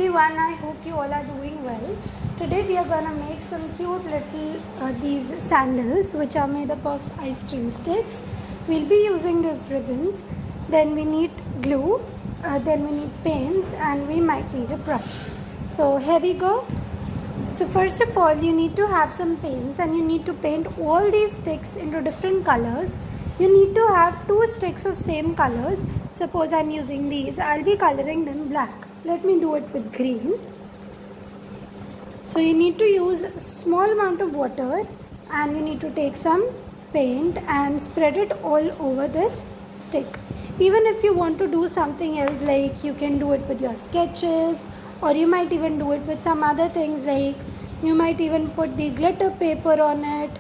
everyone, I hope you all are doing well. Today we are gonna make some cute little these sandals which are made up of ice cream sticks. We'll be using these ribbons. Then we need glue. Then we need paints and we might need a brush. So here we go. So first of all, you need to have some paints and you need to paint all these sticks into different colors. You need to have 2 sticks of same colors. Suppose I'm using these, I'll be coloring them black. Let me do it with green. So you need to use a small amount of water and you need to take some paint and spread it all over this stick. Even if you want to do something else, like you can do it with your sketches, or you might even do it with some other things, like you might even put the glitter paper on it,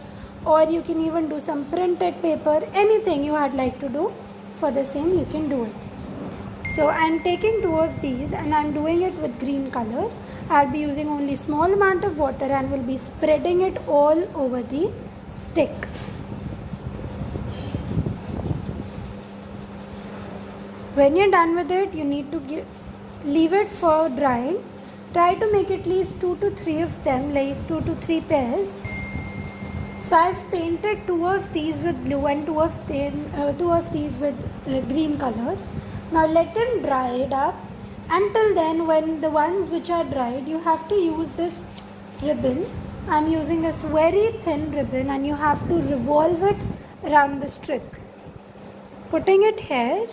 or you can even do some printed paper. Anything you had like to do for the same, you can do it. So I'm taking 2 of these and I'm doing it with green color. I'll be using only small amount of water and will be spreading it all over the stick. When you're done with it, you need to leave it for drying. Try to make at least 2 to 3 of them, like 2 to 3 pairs. So I've painted 2 of these with blue and 2 of these with green color. Now let them dry it up. Until then, when the ones which are dried, you have to use this ribbon. I'm using this very thin ribbon and you have to revolve it around the stick. Putting it here,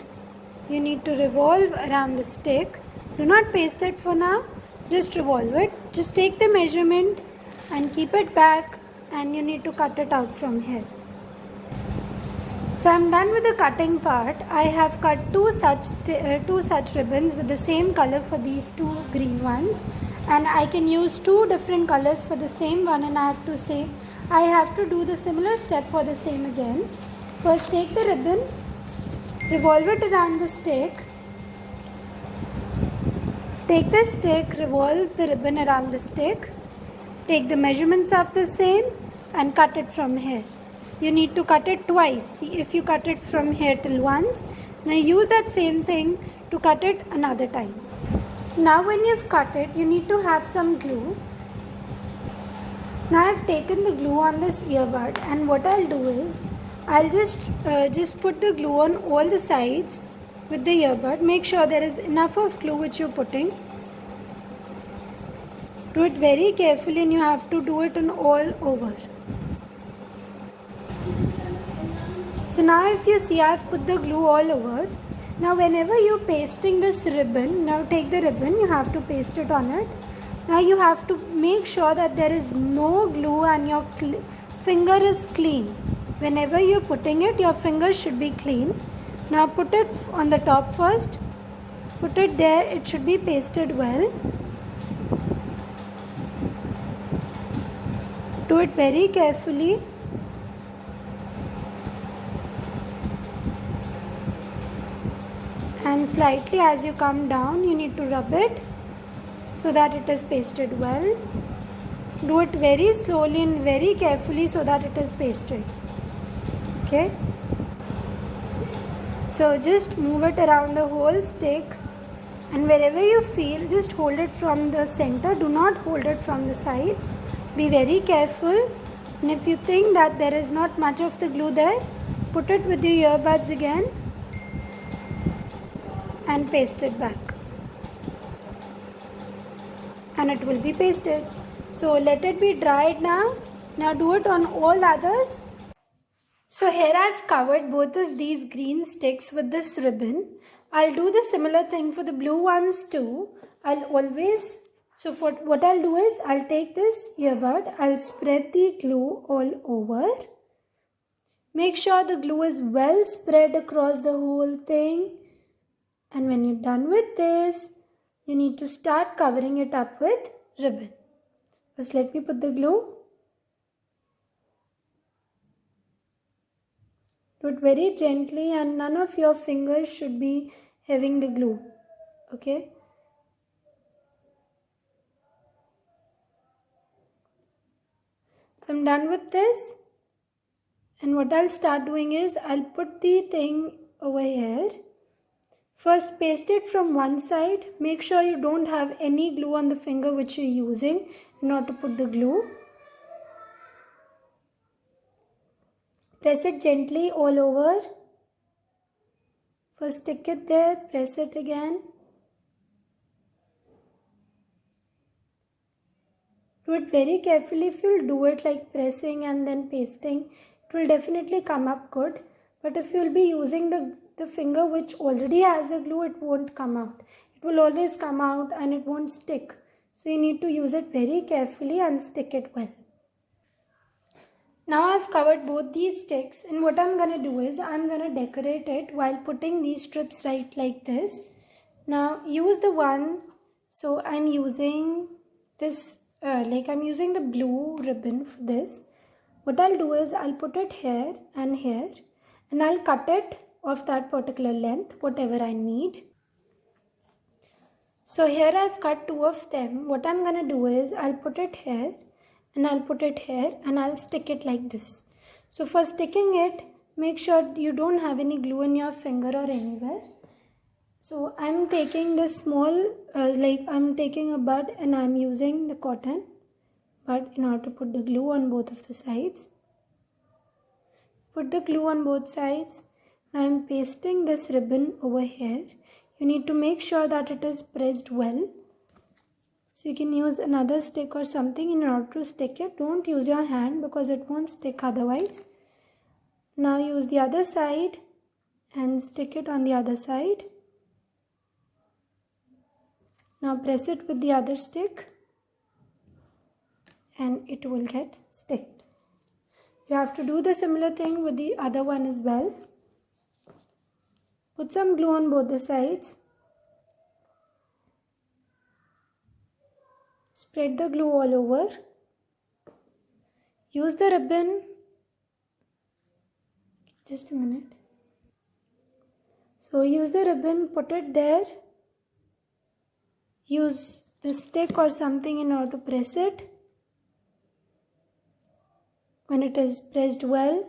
you need to revolve around the stick. Do not paste it for now, just revolve it. Just take the measurement and keep it back, and you need to cut it out from here. So I'm done with the cutting part. I have cut two such ribbons with the same color for these 2 green ones, and I can use 2 different colors for the same one, and I have to do the similar step for the same again. First take the ribbon, revolve it around the stick. Take the stick, revolve the ribbon around the stick. Take the measurements of the same and cut it from here. You need to cut it twice. See, if you cut it from here till once, now use that same thing to cut it another time. Now when you've cut it, you need to have some glue. Now I've taken the glue on this earbud, and what I'll do is I'll just put the glue on all the sides with the earbud. Make sure there is enough of glue which you're putting. Do it very carefully and you have to do it on all over. So now if you see, I've put the glue all over. Now whenever you're pasting this ribbon, now take the ribbon, you have to paste it on it. Now you have to make sure that there is no glue and your finger is clean. Whenever you're putting it, your fingers should be clean. Now put it on the top first. Put it there, it should be pasted well. Do it very carefully. And slightly as you come down, you need to rub it so that it is pasted well. Do it very slowly and very carefully so that it is pasted. Okay. So just move it around the whole stick, and wherever you feel, just hold it from the center. Do not hold it from the sides. Be very careful. And if you think that there is not much of the glue there, put it with your earbuds again and paste it back, and it will be pasted. So let it be dried now. Now do it on all others. So here I've covered both of these green sticks with this ribbon. I'll do the similar thing for the blue ones too. What I'll do is I'll take this earbud, I'll spread the glue all over. Make sure the glue is well spread across the whole thing. And when you're done with this, you need to start covering it up with ribbon. First let me put the glue. Do it very gently and none of your fingers should be having the glue. Okay. So I'm done with this. And what I'll start doing is I'll put the thing over here. First paste it from one side. Make sure you don't have any glue on the finger which you're using in order to put the glue. Press it gently all over. First stick it there, press it again. Do it very carefully. If you'll do it like pressing and then pasting, it will definitely come up good. But if you'll be using the finger which already has the glue, it won't come out. It will always come out and it won't stick. So you need to use it very carefully and stick it well. Now I've covered both these sticks, and what I'm going to do is I'm going to decorate it while putting these strips right like this. Now use the one, so I'm using this, I'm using the blue ribbon for this. What I'll do is I'll put it here, and I'll cut it of that particular length, whatever I need. So here I've cut two of them. What I'm going to do is I'll put it here, and I'll put it here, and I'll stick it like this. So for sticking it, make sure you don't have any glue in your finger or anywhere. So I'm taking this small, I'm taking a bud and I'm using the cotton bud in order to put the glue on both of the sides. Put the glue on both sides. Now I'm pasting this ribbon over here. You need to make sure that it is pressed well. So you can use another stick or something in order to stick it. Don't use your hand because it won't stick otherwise. Now use the other side and stick it on the other side. Now press it with the other stick and it will get sticked. You have to do the similar thing with the other one as well. Put some glue on both the sides. Spread the glue all over. Use the ribbon. Just a minute. So use the ribbon, put it there. Use the stick or something in order to press it. When it is pressed well,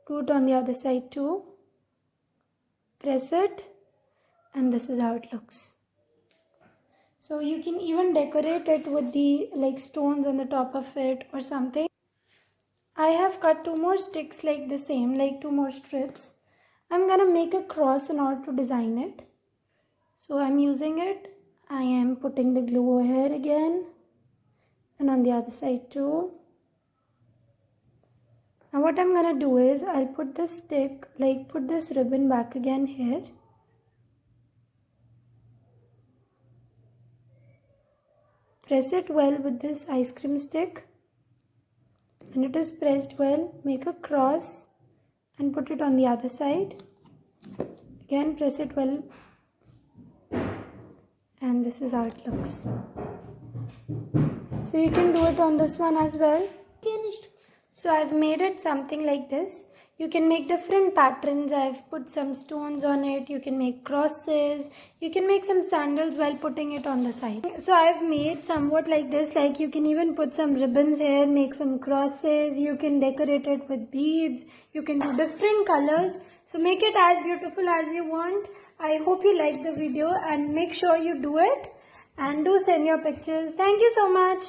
do it on the other side too. Press it, and this is how it looks. So you can even decorate it with the stones on the top of it or something. I have cut two more sticks like the same, two more strips. I'm gonna make a cross in order to design it. So I'm using it. I am putting the glue over here again and on the other side too. Now what I'm gonna do is I'll put this stick, put this ribbon back again here. Press it well with this ice cream stick. When it is pressed well, make a cross and put it on the other side. Again press it well, and this is how it looks. So you can do it on this one as well. Finished. So I've made it something like this. You can make different patterns. I've put some stones on it. You can make crosses. You can make some sandals while putting it on the side. So I've made somewhat like this. You can even put some ribbons here, make some crosses. You can decorate it with beads. You can do different colors. So make it as beautiful as you want. I hope you like the video and make sure you do it. And do send your pictures. Thank you so much.